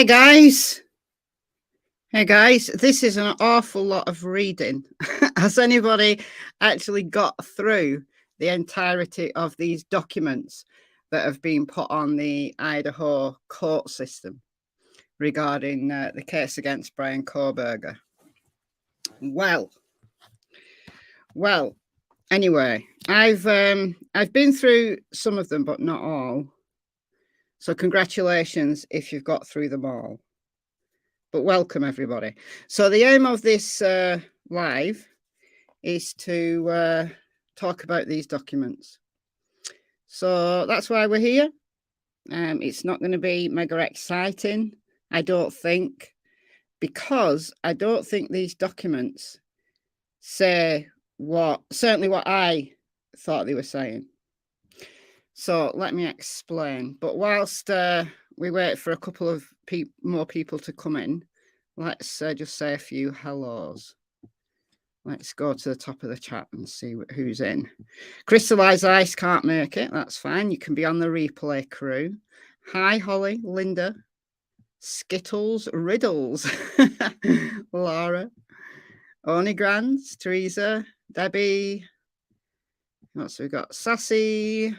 Hey guys, this is an awful lot of reading. Has anybody actually got through the entirety of these documents that have been put on the Idaho court system regarding the case against Bryan Kohberger? Well, anyway, I've been through some of them, but not all. So congratulations if you've got through them all. But welcome everybody. So the aim of this live is to talk about these documents. So that's why we're here. It's not going to be mega exciting, I don't think, because I don't think these documents say certainly what I thought they were saying. So let me explain. But whilst we wait for a couple of more people to come in, let's just say a few hellos. Let's go to the top of the chat and see who's in. Crystallized Ice can't make it. That's fine. You can be on the replay crew. Hi, Holly, Linda, Skittles, Riddles, Laura, Oni Grands, Teresa, Debbie. What's we got? Sassy.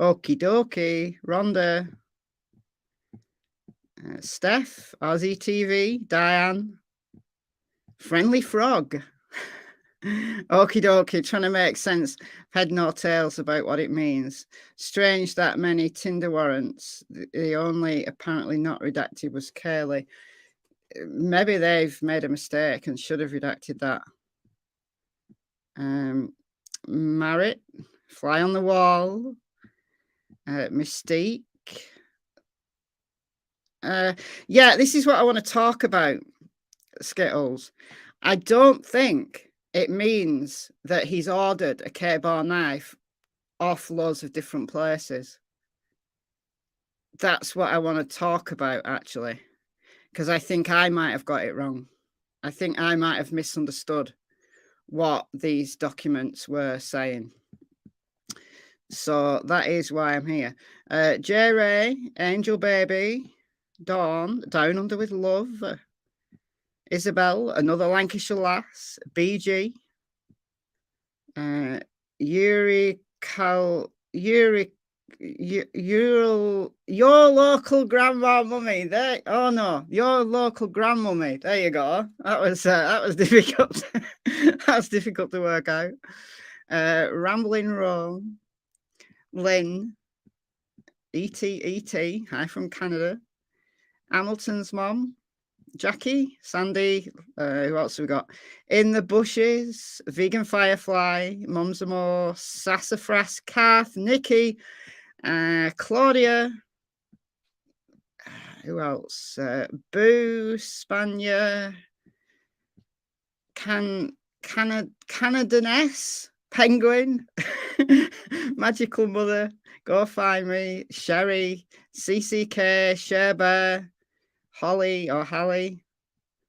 Okie dokie, Rhonda, Steph, Aussie TV, Diane, Friendly Frog. Okie dokie, trying to make sense. Head no tails about what it means. Strange that many Tinder warrants. The only apparently not redacted was Curly. Maybe they've made a mistake and should have redacted that. Marit, Fly on the Wall, Mystique. Yeah, this is what I want to talk about, Skittles. I don't think it means that he's ordered a K-bar knife off loads of different places. That's what I want to talk about, actually, because I think I might have got it wrong. I think I might have misunderstood what these documents were saying. So that is why I'm here. J. Ray, Angel Baby, Dawn, Down Under with Love, Isabel, Another Lancashire Lass, BG, Yuri, your local grandma mummy. There, oh no, your local grandmummy. There you go. That was difficult. That was difficult to work out. Rambling Rome, Lynn, E.T., hi from Canada, Hamilton's mom, Jackie, Sandy, who else have we got? In the Bushes, Vegan Firefly, Mums More, Sassafras, Kath, Nikki, Claudia, who else? Boo, Spania, Canadaness, Penguin, Magical Mother, Go Find Me, Sherry, CCK, Share Bear, Holly or Hallie,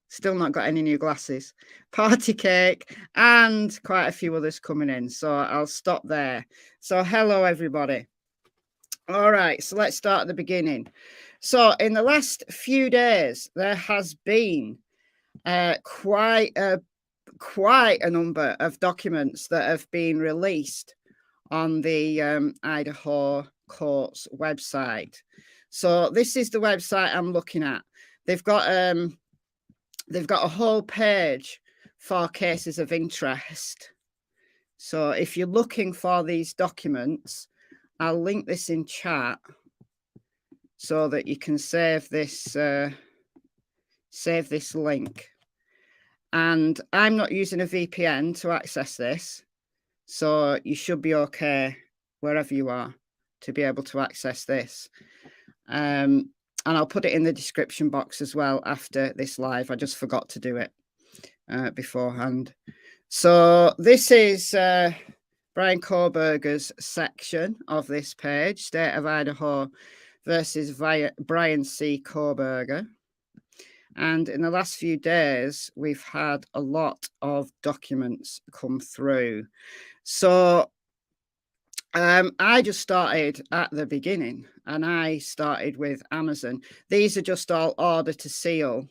still not got any new glasses, Party Cake, and quite a few others coming in. So I'll stop there. So hello, everybody. All right, so let's start at the beginning. So in the last few days, there has been quite a number of documents that have been released on the Idaho court's website. So this is the website I'm looking at. They've got a whole page for cases of interest. So if you're looking for these documents, I'll link this in chat so that you can save this link. And I'm not using a VPN to access this, so you should be okay wherever you are to be able to access this. And I'll put it in the description box as well after this live. I just forgot to do it beforehand. So this is Bryan Kohberger's section of this page, State of Idaho versus Bryan C. Kohberger. And in the last few days, we've had a lot of documents come through. So I just started at the beginning, and I started with Amazon. These are just all order to seal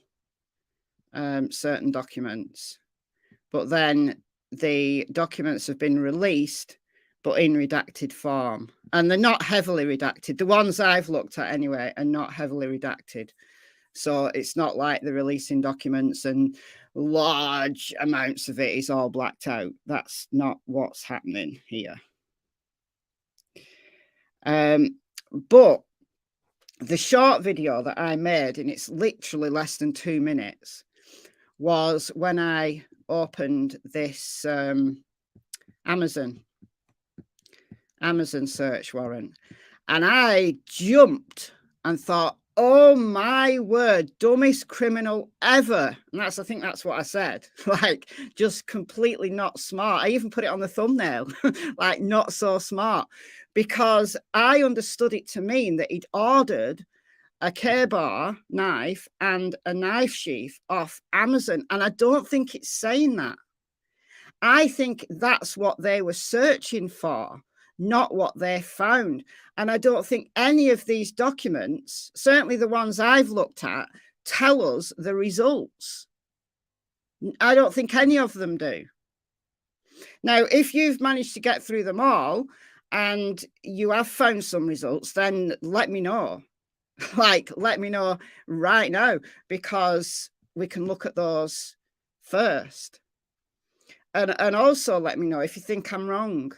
certain documents, but then the documents have been released, but in redacted form, and they're not heavily redacted. The ones I've looked at anyway are not heavily redacted. So it's not like they're releasing documents and large amounts of it is all blacked out. That's not what's happening here. But the short video that I made, and it's literally less than 2 minutes, was when I opened this Amazon search warrant, and I jumped and thought, oh my word, dumbest criminal ever. And I think that's what I said. Like, just completely not smart. I even put it on the thumbnail, like, not so smart, because I understood it to mean that he'd ordered a K-bar knife and a knife sheath off Amazon. And I don't think it's saying that. I think that's what they were searching for, not what they found. And I don't think any of these documents, certainly the ones I've looked at, tell us the results. I don't think any of them do. Now, if you've managed to get through them all and you have found some results, then let me know. Like, let me know right now, because we can look at those first. And also let me know if you think I'm wrong.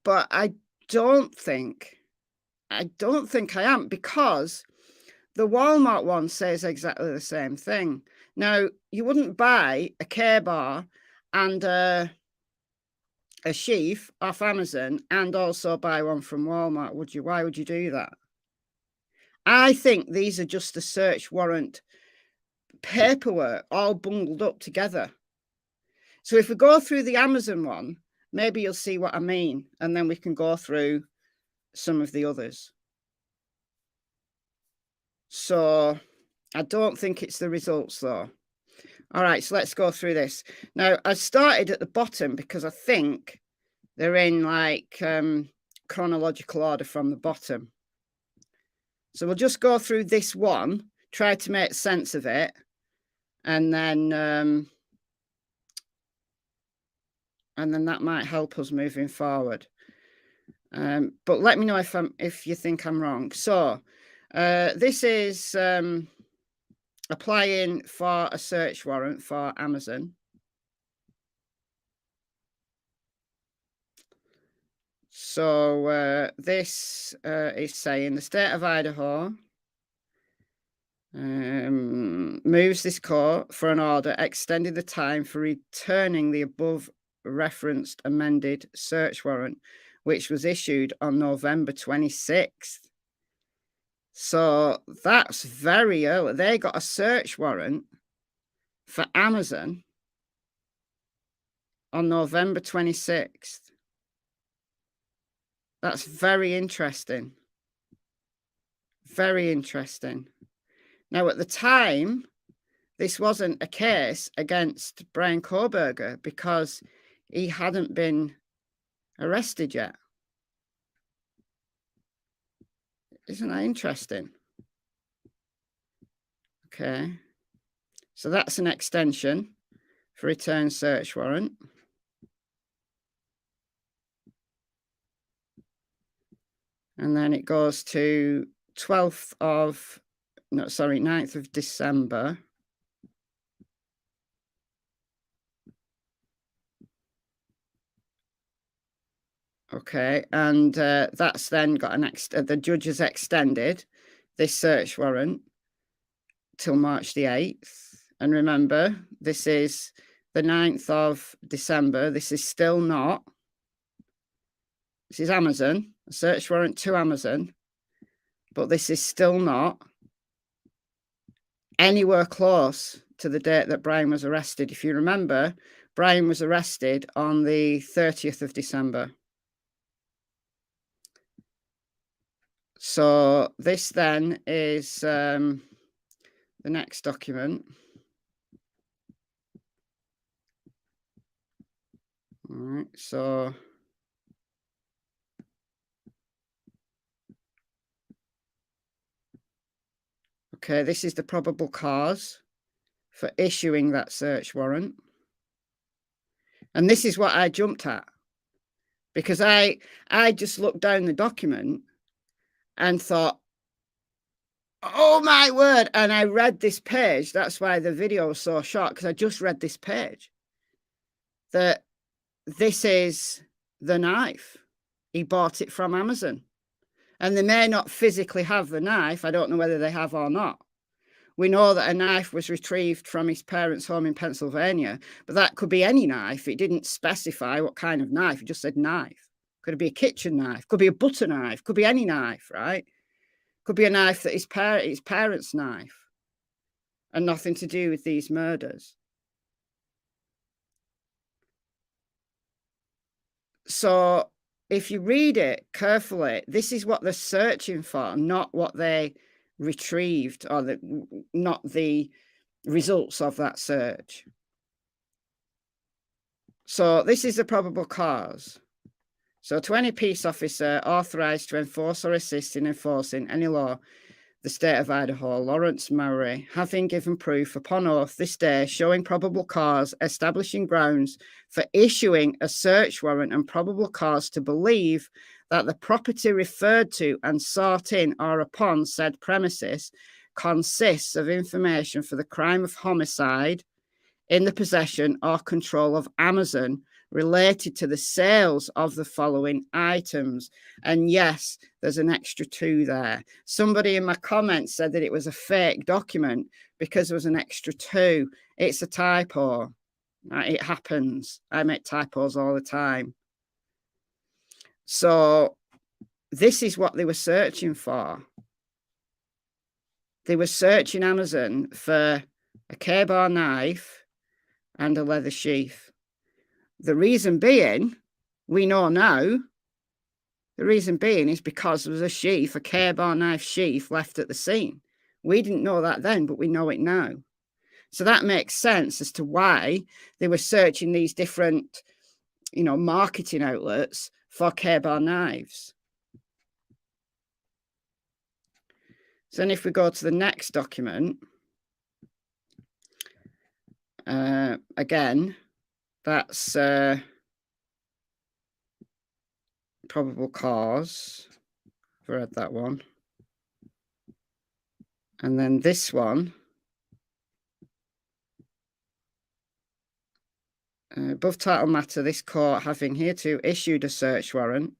But I don't think I am, because the Walmart one says exactly the same thing. Now, you wouldn't buy a K-bar and a sheath off Amazon and also buy one from Walmart, would you? Why would you do that? I think these are just the search warrant paperwork all bundled up together. So if we go through the Amazon one, maybe you'll see what I mean, and then we can go through some of the others. So I don't think it's the results, though. All right, so let's go through this. Now, I started at the bottom because I think they're in, like, chronological order from the bottom. So we'll just go through this one, try to make sense of it, and then that might help us moving forward. But let me know if you think I'm wrong. So this is applying for a search warrant for Amazon. So this is saying the state of Idaho moves this court for an order extending the time for returning the above referenced amended search warrant, which was issued on November 26th. So that's very early. They got a search warrant for Amazon on November 26th. That's very interesting. Very interesting. Now, at the time, this wasn't a case against Bryan Kohberger because he hadn't been arrested yet. Isn't that interesting? Okay. So that's an extension for return search warrant. And then it goes to 9th of December. Okay, and that's then got the judge has extended this search warrant till March the 8th. And remember, this is the 9th of December. This is still not. This is Amazon, a search warrant to Amazon, but this is still not anywhere close to the date that Bryan was arrested. If you remember, Bryan was arrested on the 30th of December. So this then is the next document. All right, so Okay, this is the probable cause for issuing that search warrant. And this is what I jumped at, because I just looked down the document and thought, oh my word. And I read this page. That's why the video was so short, because I just read this page. That this is the knife. He bought it from Amazon. And they may not physically have the knife. I don't know whether they have or not. We know that a knife was retrieved from his parents' home in Pennsylvania, but that could be any knife. It didn't specify what kind of knife. It just said knife. Could be a kitchen knife, could be a butter knife, could be any knife, right? Could be a knife that his parents' knife, and nothing to do with these murders. So if you read it carefully, this is what they're searching for, not what they retrieved, or not the results of that search. So this is the probable cause. So to any peace officer authorized to enforce or assist in enforcing any law, the state of Idaho, Lawrence Murray, having given proof upon oath this day showing probable cause, establishing grounds for issuing a search warrant and probable cause to believe that the property referred to and sought in or upon said premises consists of information for the crime of homicide in the possession or control of Amazon related to the sales of the following items. And yes, there's an extra 2 there. Somebody in my comments said that it was a fake document because there was an extra 2. It's a typo. It happens. I make typos all the time. So this is what they were searching for. They were searching Amazon for a K-bar knife and a leather sheath. The reason being, we know now, the reason being is because there was a sheath, a K-bar knife sheath left at the scene. We didn't know that then, but we know it now. So that makes sense as to why they were searching these different, marketing outlets for K-bar knives. So then if we go to the next document, again, that's probable cause. I've read that one. And then this one, above title matter, this court having hereto issued a search warrant,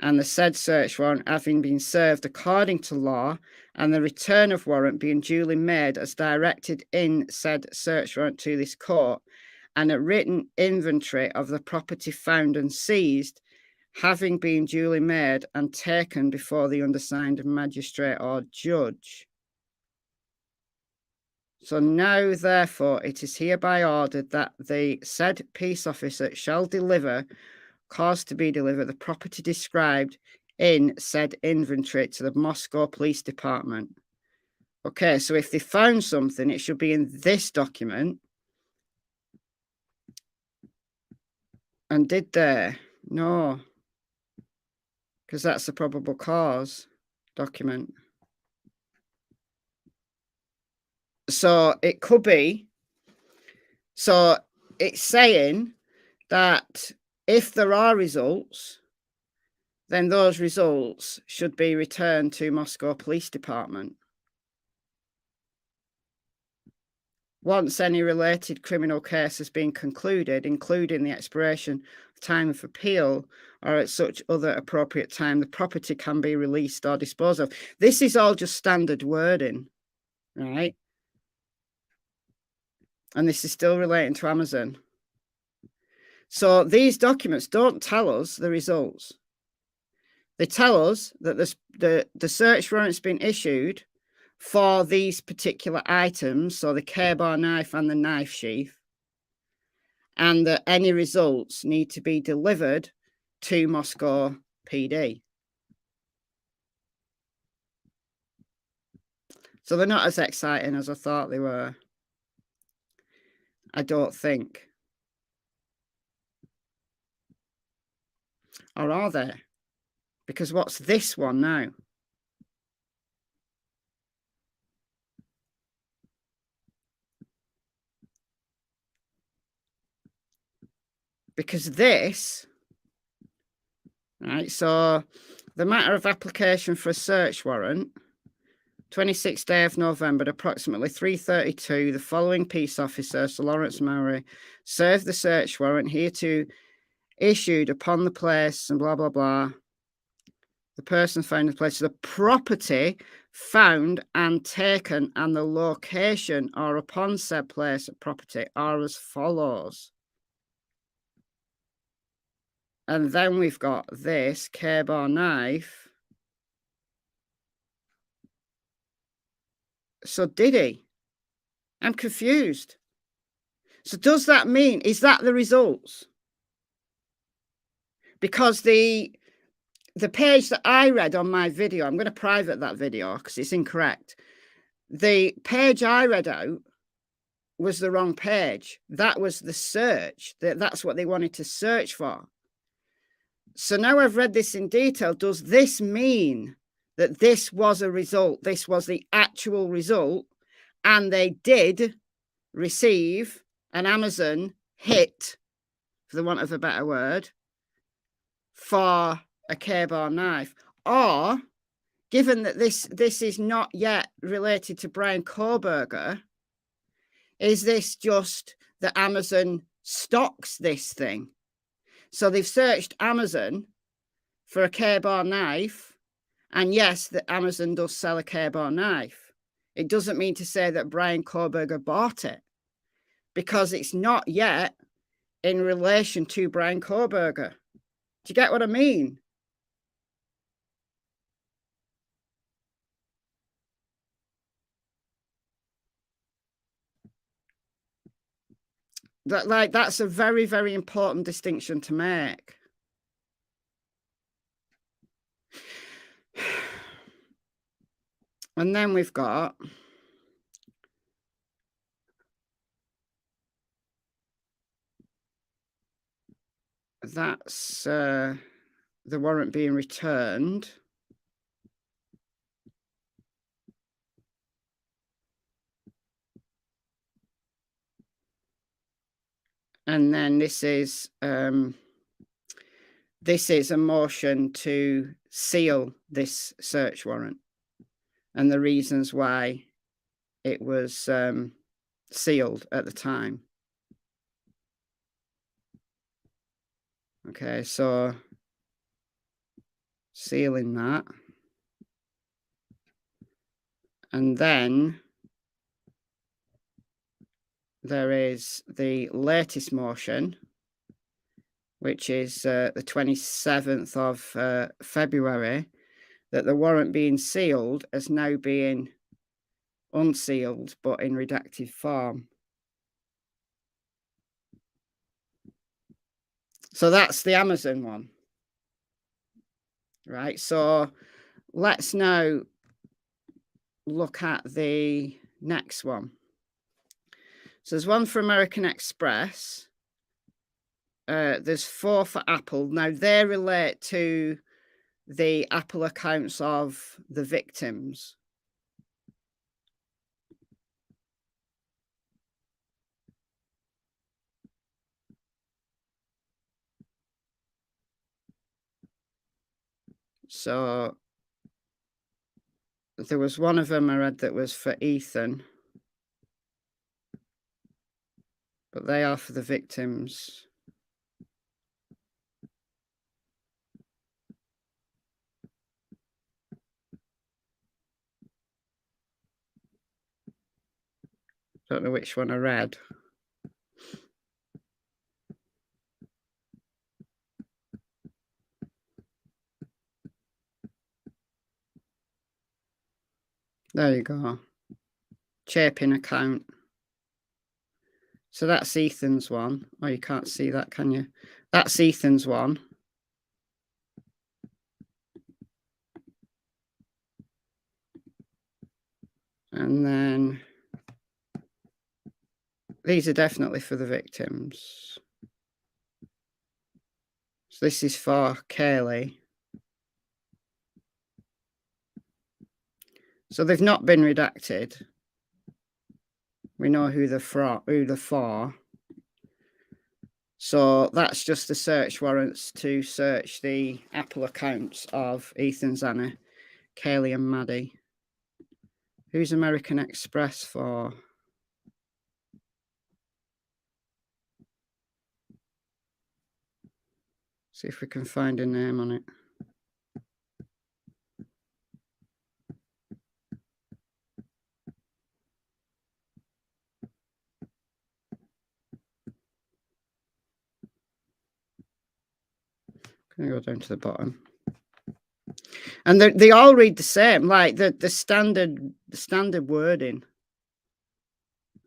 and the said search warrant having been served according to law, and the return of warrant being duly made as directed in said search warrant to this court, and a written inventory of the property found and seized having been duly made and taken before the undersigned magistrate or judge. So now, therefore, it is hereby ordered that the said peace officer shall cause to be delivered the property described in said inventory to the Moscow Police Department. Okay, so if they found something, it should be in this document. And did they? No. Because that's the probable cause document. So it could be. So it's saying that if there are results, then those results should be returned to Moscow Police Department. Once any related criminal case has been concluded, including the expiration of time of appeal or at such other appropriate time, the property can be released or disposed of. This is all just standard wording, right? And this is still relating to Amazon. So these documents don't tell us the results. They tell us that the search warrant's been issued for these particular items, so the K-bar knife and the knife sheath, and that any results need to be delivered to Moscow PD. So they're not as exciting as I thought they were. I don't think. Or are they? Because what's this one now? because this, right, so the matter of application for a search warrant, 26th day of November at approximately 3:32, the following peace officer, Sir Lawrence Mowry, served the search warrant hereto issued upon the place and blah, blah, blah. The person found the place, the property found and taken and the location or upon said place of property are as follows. And then we've got this K-bar knife. So did he? I'm confused. So does that mean, is that the results? Because the page that I read on my video, I'm going to private that video because it's incorrect. The page I read out was the wrong page. That was the search. That's what they wanted to search for. So now I've read this in detail. Does this mean that this was a result? This was the actual result, and they did receive an Amazon hit, for the want of a better word, for a K-bar knife? Or, given that this is not yet related to Bryan Kohberger, is this just that Amazon stocks this thing? So they've searched Amazon for a K-bar knife, and yes, that Amazon does sell a K-bar knife. It doesn't mean to say that Bryan Kohberger bought it, because it's not yet in relation to Bryan Kohberger. Do you get what I mean? That's a very, very important distinction to make. And then we've got that's the warrant being returned. And then this is a motion to seal this search warrant and the reasons why it was sealed at the time. Okay, so sealing that. And then there is the latest motion, which is the 27th of February, that the warrant being sealed as now being unsealed, but in redacted form. So that's the Amazon one. Right, so let's now look at the next one. So there's one for American Express. There's 4 for Apple. Now, they relate to the Apple accounts of the victims. So there was one of them I read that was for Ethan, but they are for the victims. Don't know which one I read. There you go. Chapin account. So that's Ethan's one. Oh, you can't see that, can you? That's Ethan's one. And then these are definitely for the victims. So this is for CHORLEY. So they've not been redacted. We know who they're for. So that's just the search warrants to search the Apple accounts of Ethan, Zanna, Kaylee and Maddie. Who's American Express for? See if we can find a name on it. Gonna go down to the bottom. And they all read the same, like the standard wording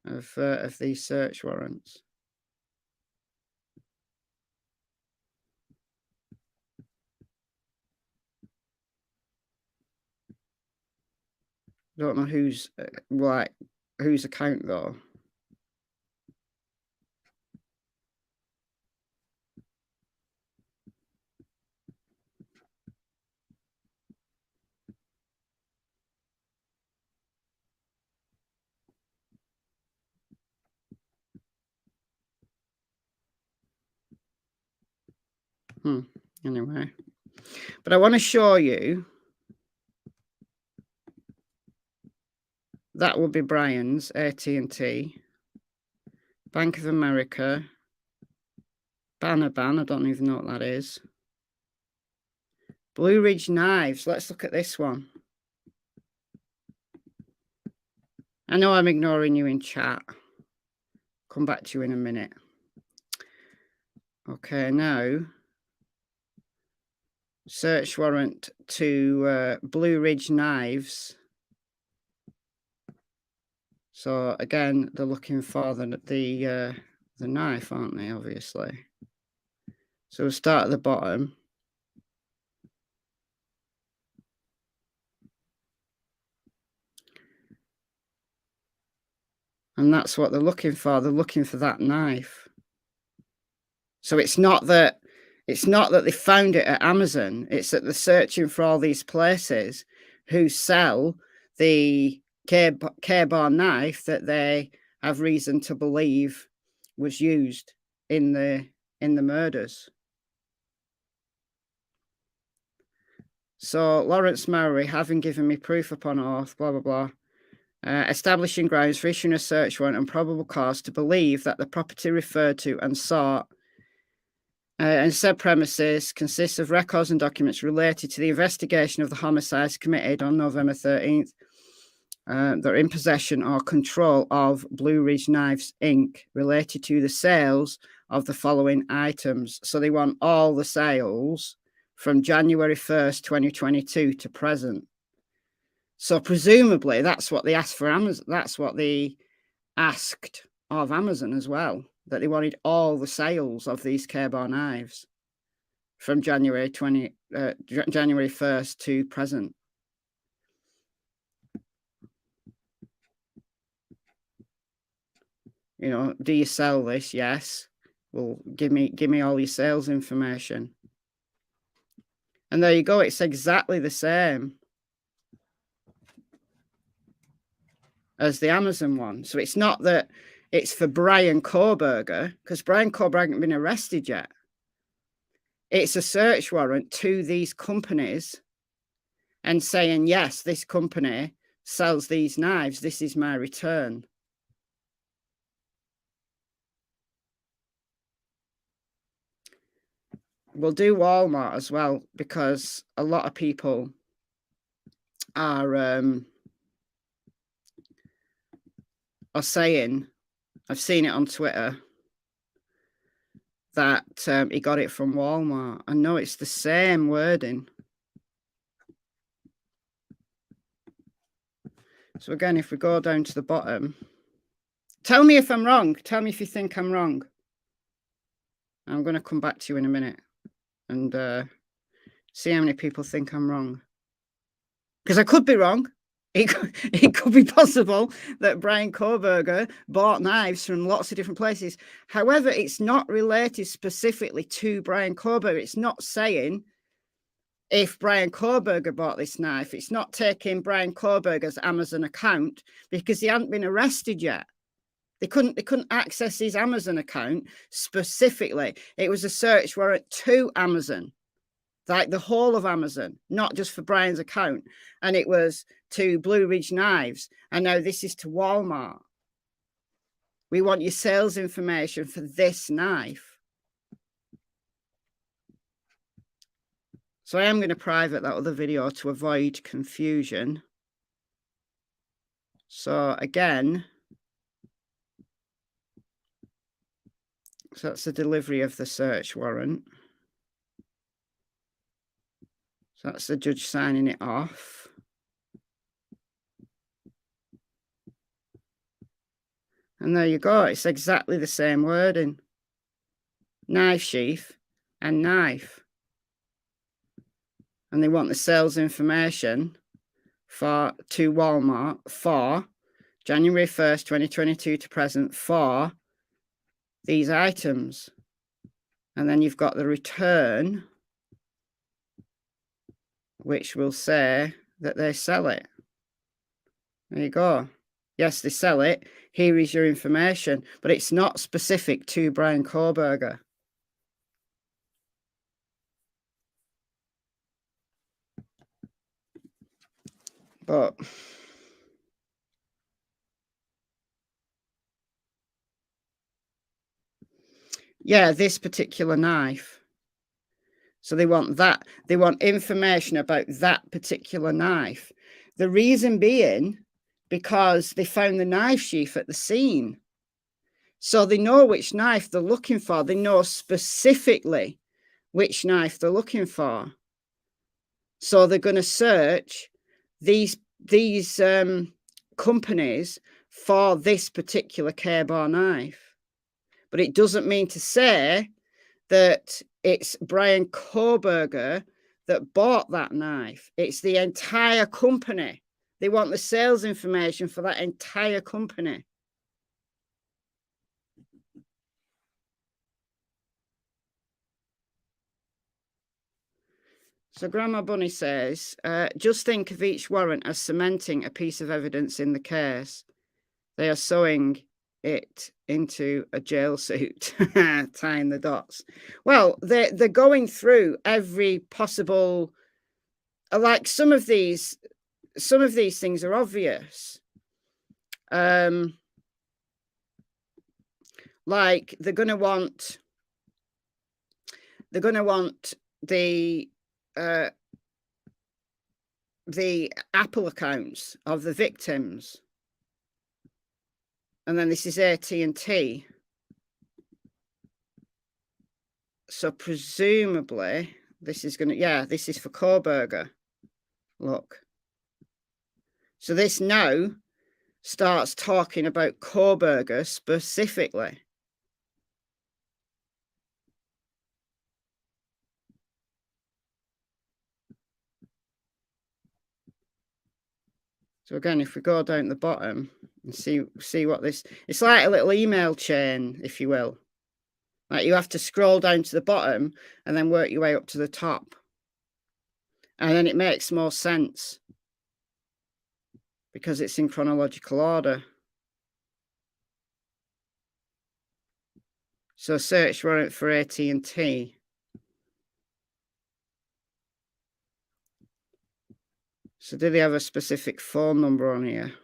of these search warrants. Don't know whose whose account though. Anyway, but I want to show you. That would be Bryan's, AT&T, Bank of America, Banner Ban, I don't even know what that is. Blue Ridge Knives, let's look at this one. I know I'm ignoring you in chat. Come back to you in a minute. Okay, now, search warrant to Blue Ridge Knives. So again, they're looking for the knife, aren't they? Obviously. So we'll start at the bottom. And that's what they're looking for. They're looking for that knife. So it's not that they found it at Amazon. It's that they're searching for all these places who sell the K-bar knife that they have reason to believe was used in the murders. So Lawrence Murray, having given me proof upon oath, blah blah blah, establishing grounds for issuing a search warrant and probable cause to believe that the property referred to and sought and said premises consists of records and documents related to the investigation of the homicides committed on November 13th. They're in possession or control of Blue Ridge Knives Inc. related to the sales of the following items. So they want all the sales from January 1st, 2022 to present. So presumably that's what they asked for Amazon. That's what they asked of Amazon as well, that they wanted all the sales of these K-bar knives from January 1st to present. You know, do you sell this? Yes. Well, give me all your sales information. And there you go. It's exactly the same as the Amazon one. So it's not that it's for Bryan Kohberger, because Bryan Kohberger hasn't been arrested yet. It's a search warrant to these companies and saying, yes, this company sells these knives. This is my return. We'll do Walmart as well, because a lot of people are saying, I've seen it on Twitter, that he got it from Walmart. I know it's the same wording. So again, if we go down to the bottom, tell me if I'm wrong. Tell me if you think I'm wrong. I'm going to come back to you in a minute and see how many people think I'm wrong. Because I could be wrong. It could be possible that Bryan Kohberger bought knives from lots of different places. However, it's not related specifically to Bryan Kohberger. It's not saying if Bryan Kohberger bought this knife. It's not taking Bryan Kohberger's Amazon account because he hadn't been arrested yet. They couldn't access his Amazon account specifically. It was a search warrant to Amazon, like the whole of Amazon, not just for Bryan's account. And it was to Blue Ridge Knives. And now this is to Walmart. We want your sales information for this knife. So I am going to private that other video to avoid confusion. So again, so that's the delivery of the search warrant. So that's the judge signing it off. And there you go. It's exactly the same wording. Knife sheath and knife. And they want the sales information to Walmart for January 1st, 2022 to present for these items. And then you've got the return, which will say that they sell it. There you go. Yes, they sell it. Here is your information. But it's not specific to Bryan Kohberger. But yeah, this particular knife. So they want that. They want information about that particular knife. The reason being, because they found the knife sheath at the scene. So they know which knife they're looking for. They know specifically which knife they're looking for. So they're going to search these companies for this particular K-bar knife. But it doesn't mean to say that it's Bryan Kohberger that bought that knife. It's the entire company. They want the sales information for that entire company. So Grandma Bunny says, just think of each warrant as cementing a piece of evidence in the case. They are sewing it into a jail suit, tying the dots. Well, they're going through every possible, like some of these things are obvious. Like they're going to want the Apple accounts of the victims. And then this is AT&T. So presumably this is going to, yeah, this is for Kohberger. Look. So this now starts talking about Kohberger specifically. So again, if we go down the bottom and see what this, it's like a little email chain, if you will. Like you have to scroll down to the bottom and then work your way up to the top. And then it makes more sense because it's in chronological order. So search warrant for AT&T. So do they have a specific phone number on here?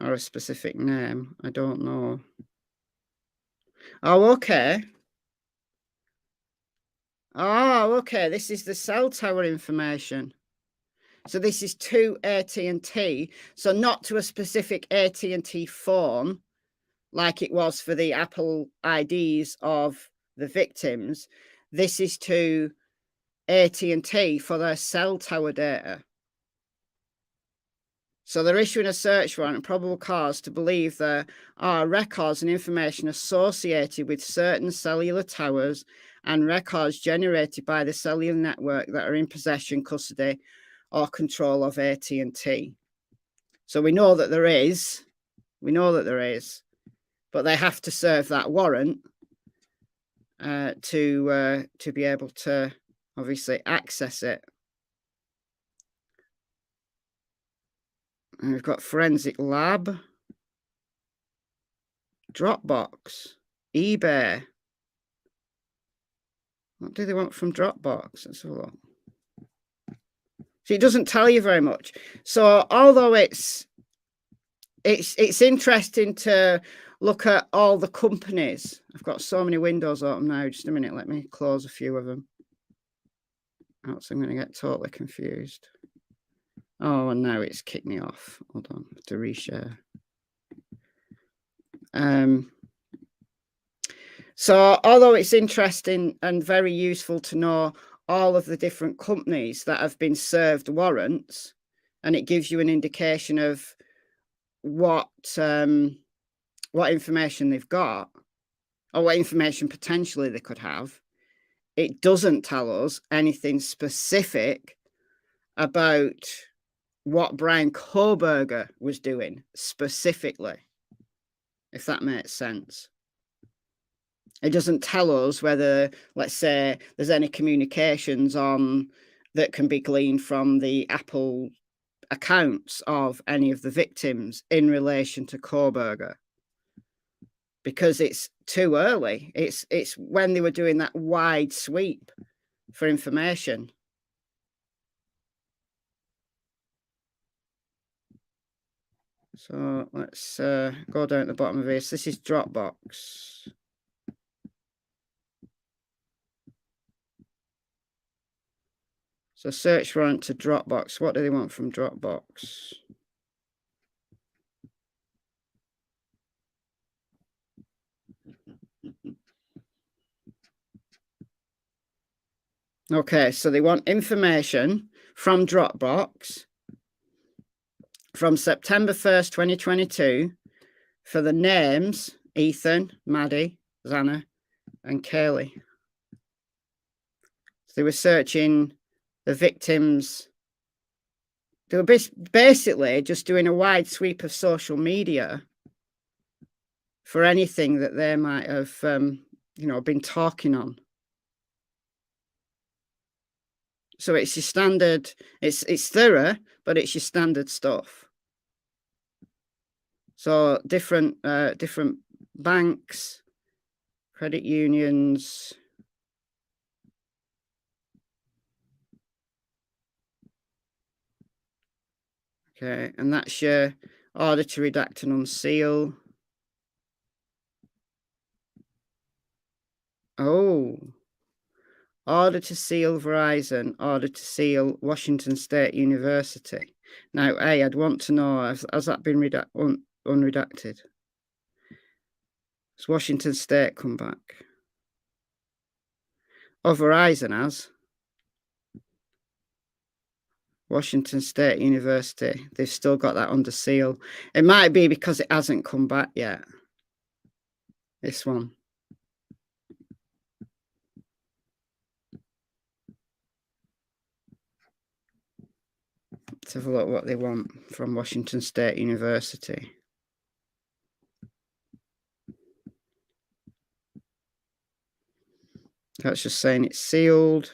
Or a specific name? I don't know. Oh, okay. Oh, okay. This is the cell tower information. So this is to AT&T. So not to a specific AT&T phone, like it was for the Apple IDs of the victims. This is to AT&T for their cell tower data. So they're issuing a search warrant and probable cause to believe there are records and information associated with certain cellular towers and records generated by the cellular network that are in possession, custody, or control of AT&T. So we know that there is. We know that there is. But they have to serve that warrant to be able to obviously access it. And we've got forensic lab. Dropbox, eBay. What do they want from Dropbox? Let's have a look. So it doesn't tell you very much. So although it's interesting to look at all the companies. I've got so many windows open now. Just a minute, let me close a few of them. Else I'm going to get totally confused. Oh, and now it's kicked me off. Hold on, to reshare. So although it's interesting and very useful to know all of the different companies that have been served warrants, and it gives you an indication of what information they've got, or what information potentially they could have, it doesn't tell us anything specific about what Bryan Kohberger was doing specifically, if that makes sense. It doesn't tell us whether, let's say, there's any communications on that can be gleaned from the Apple accounts of any of the victims in relation to Kohberger, because it's too early. It's when they were doing that wide sweep for information. So let's go down at the bottom of this. This is Dropbox. So search warrant to Dropbox. What do they want from Dropbox? Okay, so they want information from Dropbox from September 1st, 2022 for the names Ethan, Maddie, Xana, and Kaylee. So they were searching the victims. They were basically just doing a wide sweep of social media for anything that they might have, been talking on. So it's your standard, it's thorough, but it's your standard stuff. So different banks, credit unions. Okay, and that's your order to redact and unseal. Oh, order to seal Verizon, order to seal Washington State University. Now, I'd want to know, has that been unredacted? Has Washington State come back? Oh, Verizon has. Washington State University, they've still got that under seal. It might be because it hasn't come back yet. This one. Let's have a look what they want from Washington State University. That's just saying it's sealed.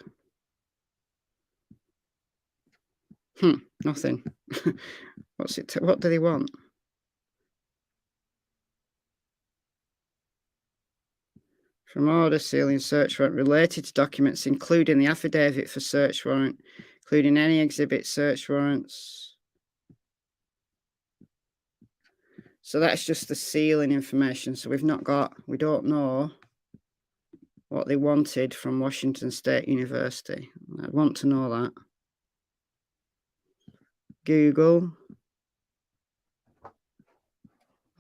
Nothing. What's it? What do they want? From order, sealing, search warrant related to documents, including the affidavit for search warrant, including any exhibit search warrants. So that's just the sealing information. So we don't know what they wanted from Washington State University. I want to know that. Google.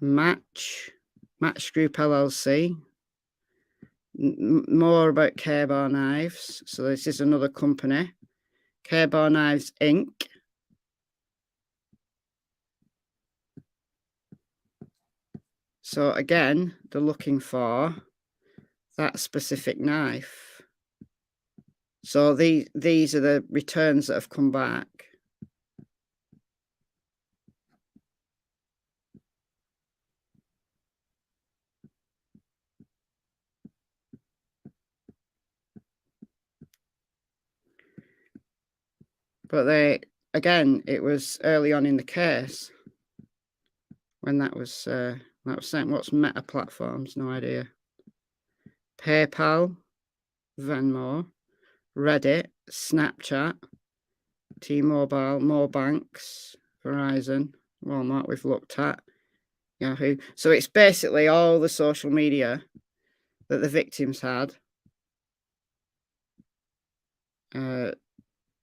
Match Group LLC. More about K-Bar Knives. So this is another company. K-Bar Knives Inc. So again, they're looking for that specific knife. So these are the returns that have come back. But again, it was early on in the case when that was That was saying, what's Meta platforms? No idea. PayPal, Venmo, Reddit, Snapchat, T-Mobile, more banks, Verizon, Walmart we've looked at, Yahoo. So it's basically all the social media that the victims had.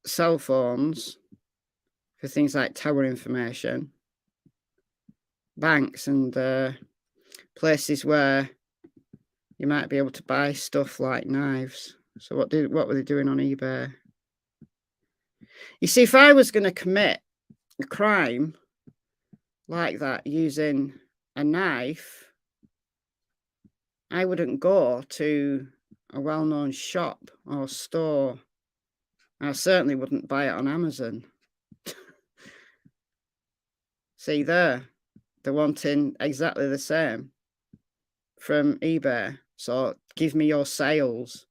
Cell phones for things like tower information, banks and places where you might be able to buy stuff like knives. So what were they doing on eBay? You see, if I was going to commit a crime like that using a knife, I wouldn't go to a well-known shop or store. I certainly wouldn't buy it on Amazon. See there, they're wanting exactly the same from eBay. So give me your sales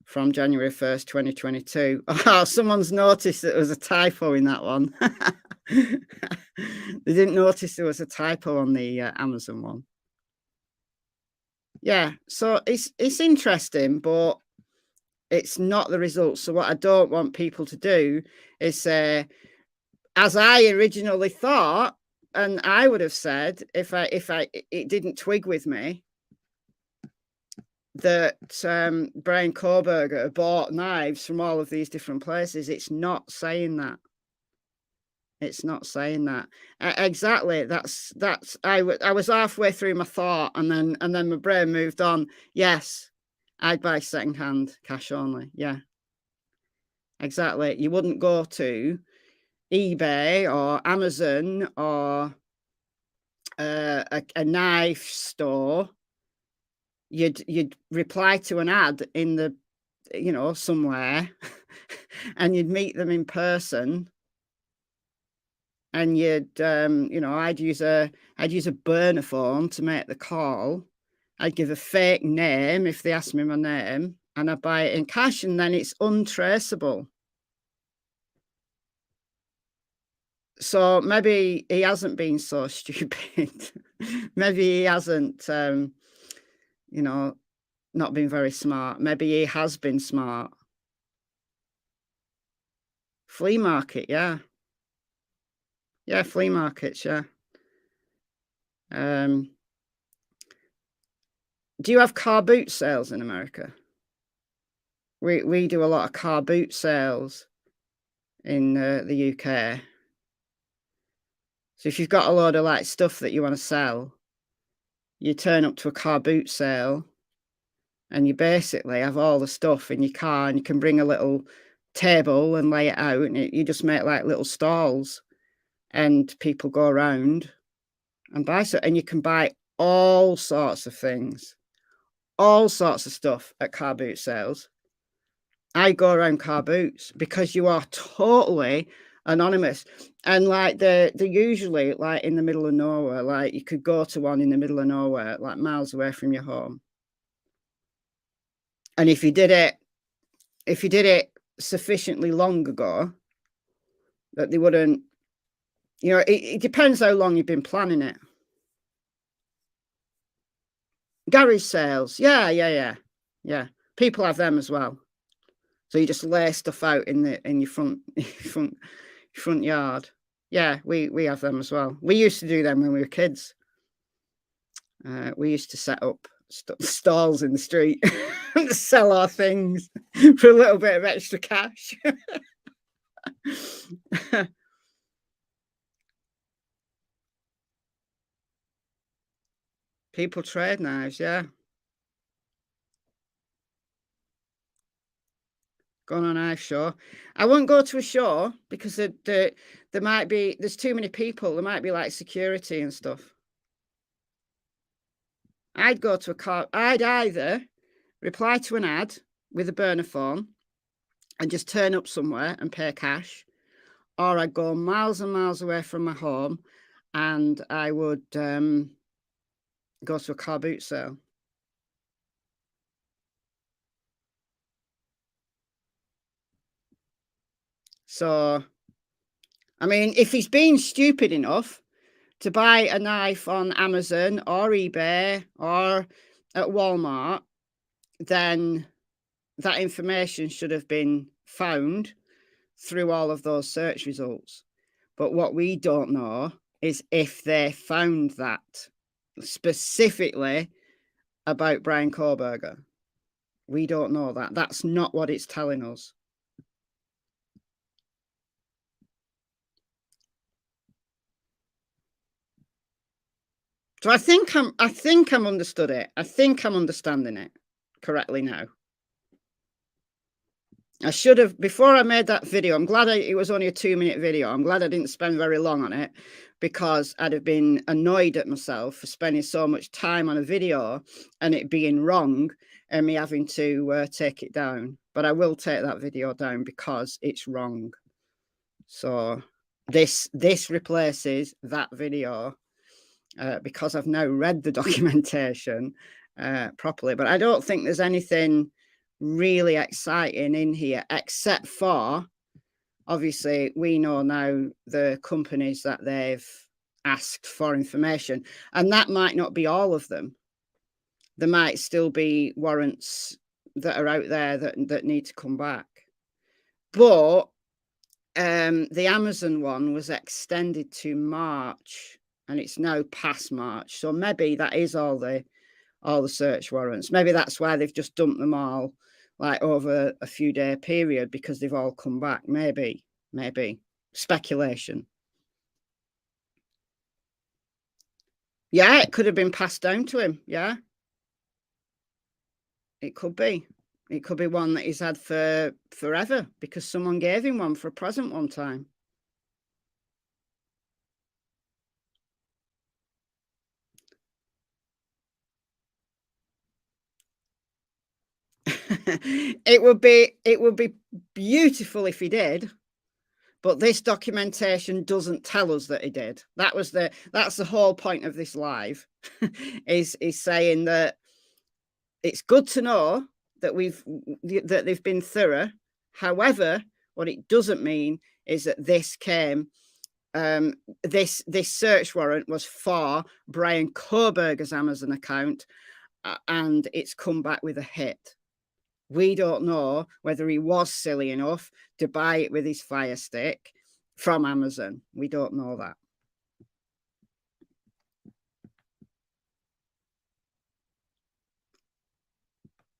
from January 1st, 2022. Oh, someone's noticed that there was a typo in that one. They didn't notice there was a typo on the Amazon one. Yeah, so it's interesting, but it's not the result. So what I don't want people to do is say, as I originally thought, and I would have said if it didn't twig with me that Bryan Kohberger bought knives from all of these different places. It's not saying that. It's not saying that. Exactly. That's I was halfway through my thought, and then my brain moved on. Yes, I'd buy secondhand, cash only. Yeah, exactly. You wouldn't go to eBay or Amazon or a knife store. You'd reply to an ad in the, somewhere, and you'd meet them in person, and you'd I'd use a burner phone to make the call. I'd give a fake name if they asked me my name, and I'd buy it in cash, and then it's untraceable. So maybe he hasn't been so stupid. Maybe he hasn't not been very smart. Maybe he has been smart. Flea market, yeah. Yeah, flea markets, yeah. Do you have car boot sales in America? We do a lot of car boot sales in the UK. So if you've got a load of like stuff that you want to sell, you turn up to a car boot sale, and you basically have all the stuff in your car, and you can bring a little table and lay it out, and you just make like little stalls, and people go around and buy stuff, and you can buy all sorts of things, all sorts of stuff at car boot sales. I go around car boots because you are totally anonymous, and like they're usually like in the middle of nowhere. Like you could go to one in the middle of nowhere, like miles away from your home. And if you did it sufficiently long ago, that they wouldn't, it depends how long you've been planning it. Garage sales, yeah. People have them as well. So you just lay stuff out in your front yard. Yeah, we have them as well. We used to do them when we were kids. We used to set up stalls in the street to sell our things for a little bit of extra cash. People trade knives, yeah. Going on a knife show. I won't go to a show because there might be, there's too many people. There might be like security and stuff. I'd go to a car. I'd either reply to an ad with a burner phone and just turn up somewhere and pay cash, or I'd go miles and miles away from my home and I would go to a car boot sale. So, I mean, if he's being stupid enough to buy a knife on Amazon or eBay or at Walmart, then that information should have been found through all of those search results. But what we don't know is if they found that specifically about Bryan Kohberger. We don't know that. That's not what it's telling us. So I think I'm understood it. I think I'm understanding it correctly now. I should have, before I made that video, I'm glad it was only a 2-minute video. I'm glad I didn't spend very long on it, because I'd have been annoyed at myself for spending so much time on a video and it being wrong and me having to take it down. But I will take that video down because it's wrong. So this replaces that video because I've now read the documentation properly. But I don't think there's anything really exciting in here, except for, obviously, we know now the companies that they've asked for information, and that might not be all of them. There might still be warrants that are out there that need to come back. But the Amazon one was extended to March, and it's now past March. So maybe that is all the search warrants. Maybe that's why they've just dumped them all, like over a few day period, because they've all come back. Maybe speculation. Yeah, it could have been passed down to him. Yeah, it could be. It could be one that he's had for forever because someone gave him one for a present one time. It would be beautiful if he did, but this documentation doesn't tell us that he did. That's the whole point of this live, is saying that it's good to know that they've been thorough. However, what it doesn't mean is that this came. This search warrant was for Bryan Kohberger's Amazon account, and it's come back with a hit. We don't know whether he was silly enough to buy it with his Fire Stick from Amazon. We don't know that.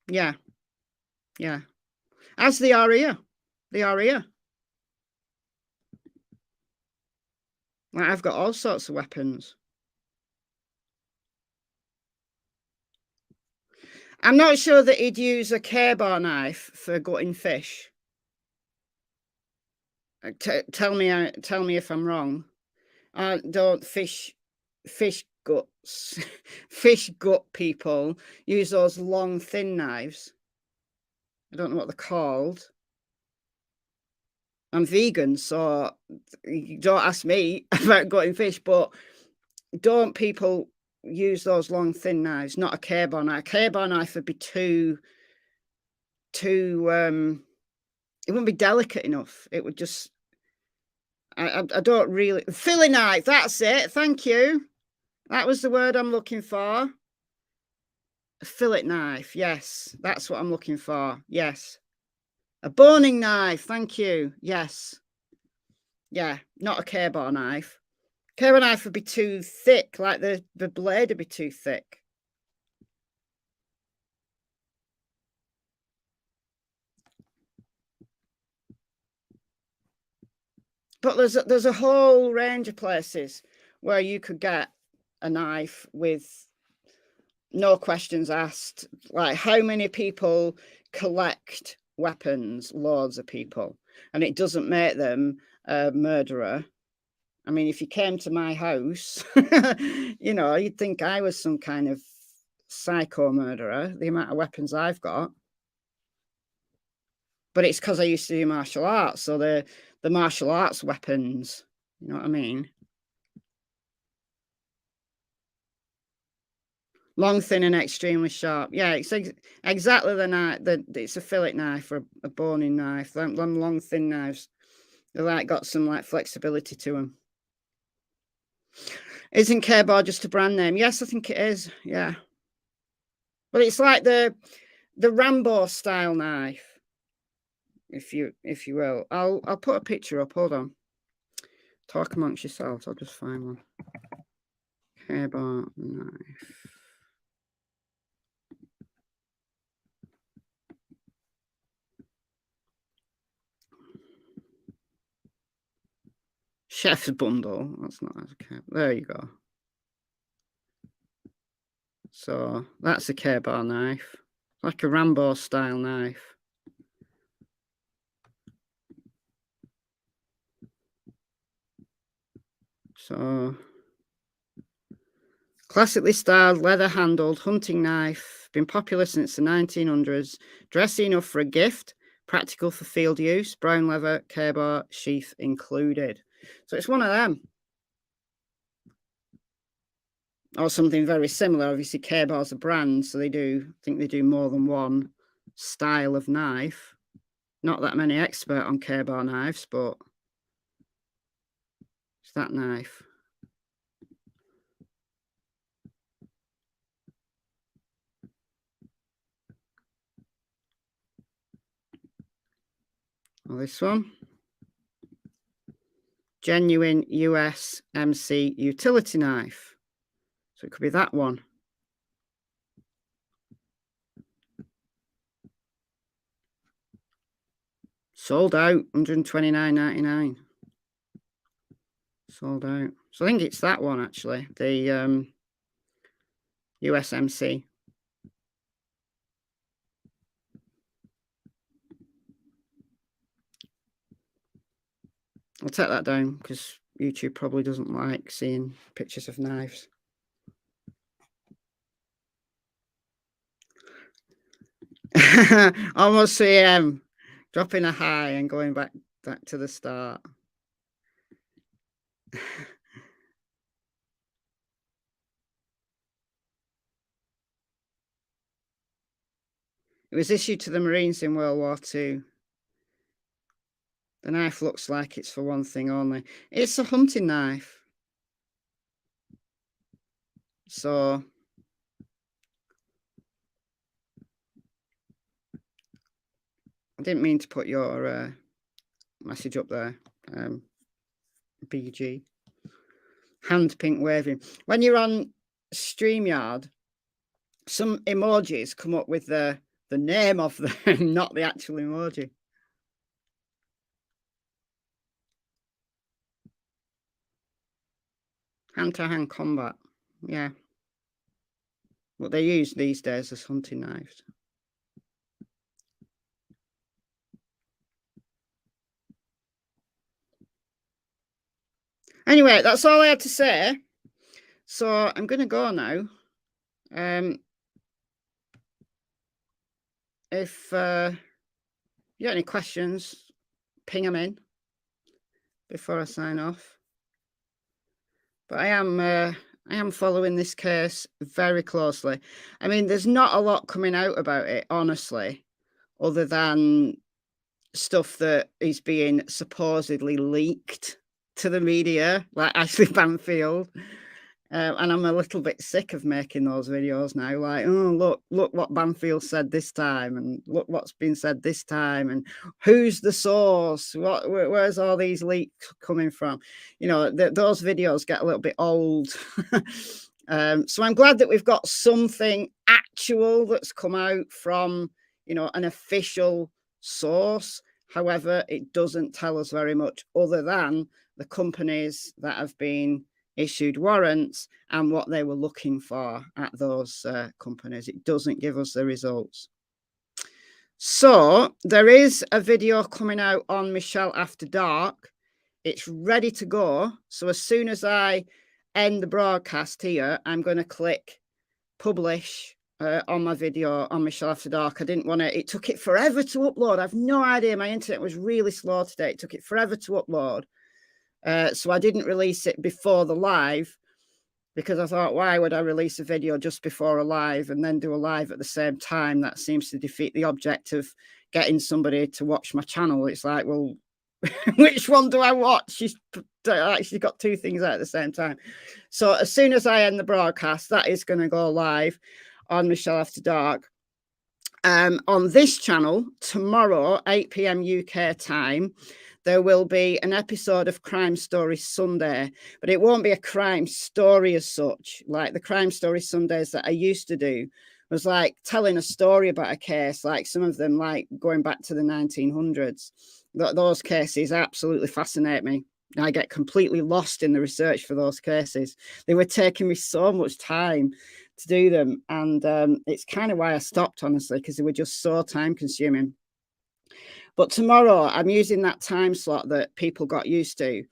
Yeah. As they are here. Like, I've got all sorts of weapons. I'm not sure that he'd use a K-bar knife for gutting fish. Tell me if I'm wrong. Don't fish guts. Fish gut people use those long, thin knives. I don't know what they're called. I'm vegan, so you don't ask me about gutting fish, but don't people use those long, thin knives? Not a K-bar knife. A K-bar knife would be too it wouldn't be delicate enough. It would just, I don't really, fillet knife, that's it. Thank you. That was the word I'm looking for. A fillet knife, yes, that's what I'm looking for. Yes. A boning knife, thank you. Yes. Yeah, not a K-bar knife. K-bar knife would be too thick, like the blade would be too thick. But there's a whole range of places where you could get a knife with no questions asked. Like, how many people collect weapons? Loads of people. And it doesn't make them a murderer. I mean, if you came to my house, you know, you'd think I was some kind of psycho murderer, the amount of weapons I've got. But it's because I used to do martial arts. So the martial arts weapons, you know what I mean? Long, thin, and extremely sharp. Yeah, it's exactly the knife. It's a fillet knife or a boning knife. Them long, thin knives. They're like got some like flexibility to them. Isn't K-Bar just a brand name? Yes, I think it is. Yeah. But it's like the Rambo style knife, if you will. I'll put a picture up. Hold on. Talk amongst yourselves. I'll just find one. K-Bar knife. Chef's bundle. That's not okay. There you go. So that's a K-Bar knife, like a Rambo style knife. So classically styled, leather handled hunting knife, been popular since the 1900s. Dressy enough for a gift, practical for field use, brown leather, K-Bar, sheath included. So it's one of them. Or something very similar. Obviously, K-Bar's a brand, so I think they do more than one style of knife. Not that many expert on K-Bar knives, but it's that knife. Well, this one. Genuine USMC utility knife. So it could be that one. Sold out, $129.99. Sold out. So I think it's that one, actually. The USMC. I'll take that down because YouTube probably doesn't like seeing pictures of knives. Almost 3 AM. Dropping a high and going back to the start. It was issued to the Marines in World War II. The knife looks like it's for one thing only. It's a hunting knife. So I didn't mean to put your message up there. BG. Hand pink waving. When you're on StreamYard, some emojis come up with the name of them, not the actual emoji. Hand-to-hand combat. Yeah. What they use these days as hunting knives. Anyway, that's all I had to say. So I'm going to go now. If you got any questions, ping them in before I sign off. But I am following this case very closely. I mean, there's not a lot coming out about it, honestly, other than stuff that is being supposedly leaked to the media, like Ashley Banfield. And I'm a little bit sick of making those videos now. Like, oh, look what Banfield said this time, and look what's been said this time, and who's the source? Where's all these leaks coming from? You know, those videos get a little bit old. So I'm glad that we've got something actual that's come out from, you know, an official source. However, it doesn't tell us very much other than the companies that have been issued warrants and what they were looking for at those companies. It doesn't give us the results. So there is a video coming out on Michelle After Dark. It's ready to go. So as soon as I end the broadcast here, I'm going to click publish on my video on Michelle After Dark. I didn't want to, it took it forever to upload. I've no idea. My internet was really slow today. It took it forever to upload. So I didn't release it before the live because I thought, why would I release a video just before a live and then do a live at the same time? That seems to defeat the object of getting somebody to watch my channel. It's like, well, which one do I watch? She's actually got two things out at the same time. So as soon as I end the broadcast, that is going to go live on Michelle After Dark. On this channel tomorrow, 8 p.m. UK time, there will be an episode of Crime Story Sunday, but it won't be a crime story as such. Like the Crime Story Sundays that I used to do was like telling a story about a case, like some of them like going back to the 1900s. Those cases absolutely fascinate me. I get completely lost in the research for those cases. They were taking me so much time to do them, and it's kind of why I stopped, honestly, because they were just so time consuming. But tomorrow I'm using that time slot that people got used to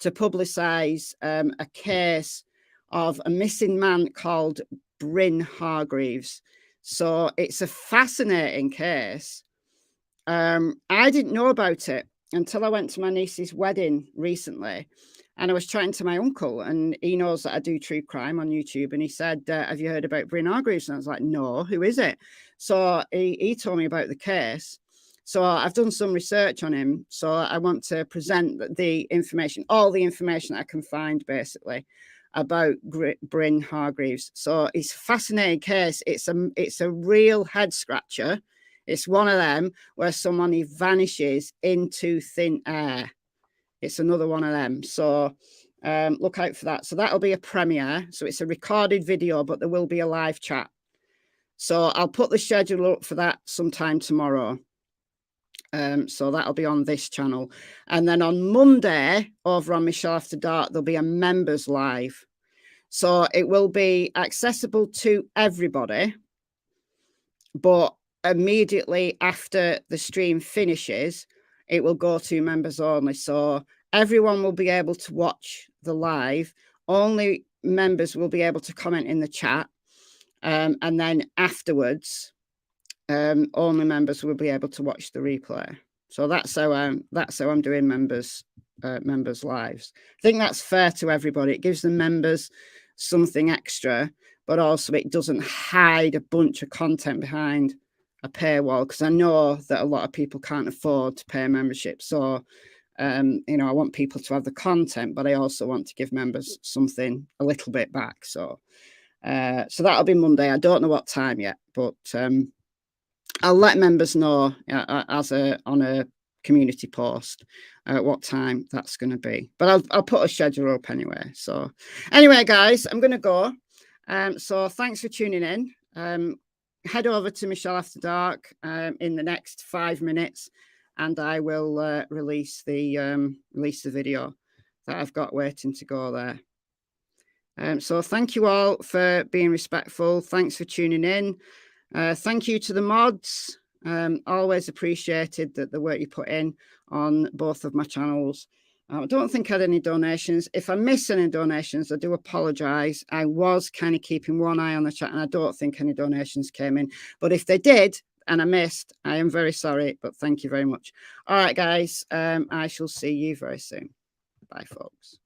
publicize a case of a missing man called Bryn Hargreaves. So it's a fascinating case. I didn't know about it until I went to my niece's wedding recently, and I was chatting to my uncle, and he knows that I do true crime on YouTube, and he said, have you heard about Bryn Hargreaves? And I was like, no, who is it? So he told me about the case. So I've done some research on him. So I want to present the information, all the information I can find, basically, about Bryn Hargreaves. So it's a fascinating case. It's a real head scratcher. It's one of them where someone vanishes into thin air. It's another one of them. So look out for that. So that'll be a premiere. So it's a recorded video, but there will be a live chat. So I'll put the schedule up for that sometime tomorrow. So that'll be on this channel. And then on Monday, over on Michelle After Dark, there'll be a members live. So it will be accessible to everybody, but immediately after the stream finishes, it will go to members only. So everyone will be able to watch the live. Only members will be able to comment in the chat. And then afterwards, only members will be able to watch the replay. So that's how I'm doing members lives. I think that's fair to everybody. It gives the members something extra, but also it doesn't hide a bunch of content behind a paywall, because I know that a lot of people can't afford to pay a membership. So you know, I want people to have the content, but I also want to give members something a little bit back. So so that'll be Monday. I don't know what time yet, but I'll let members know on a community post what time that's going to be. But I'll put a schedule up anyway. So anyway, guys, I'm going to go. So thanks for tuning in. Head over to Michelle After Dark in the next 5 minutes, and I will release the video that I've got waiting to go there. So thank you all for being respectful. Thanks for tuning in. Thank you to the mods. Always appreciated the work you put in on both of my channels. I don't think I had any donations. If I miss any donations, I do apologise. I was kind of keeping one eye on the chat, and I don't think any donations came in. But if they did and I missed, I am very sorry. But thank you very much. All right, guys. I shall see you very soon. Bye, folks.